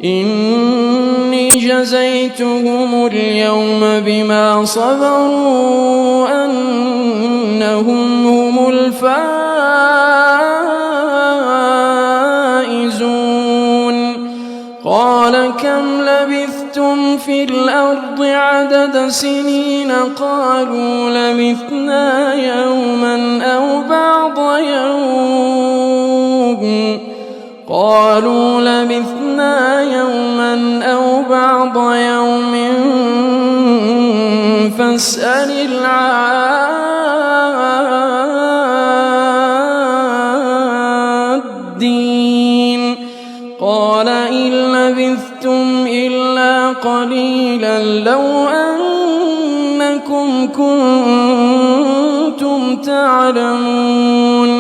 إني جزيتهم اليوم بما صبروا أنهم هم الفائزون. قال كم لبثتم في الأرض عدد سنين؟ قالوا لبثنا يوما أو بعض يوم قالوا لبثنا يوما أو بعض يوم فاسأل العادين. قال إن لبثتم إلا قليلا لو أنكم كنتم تعلمون.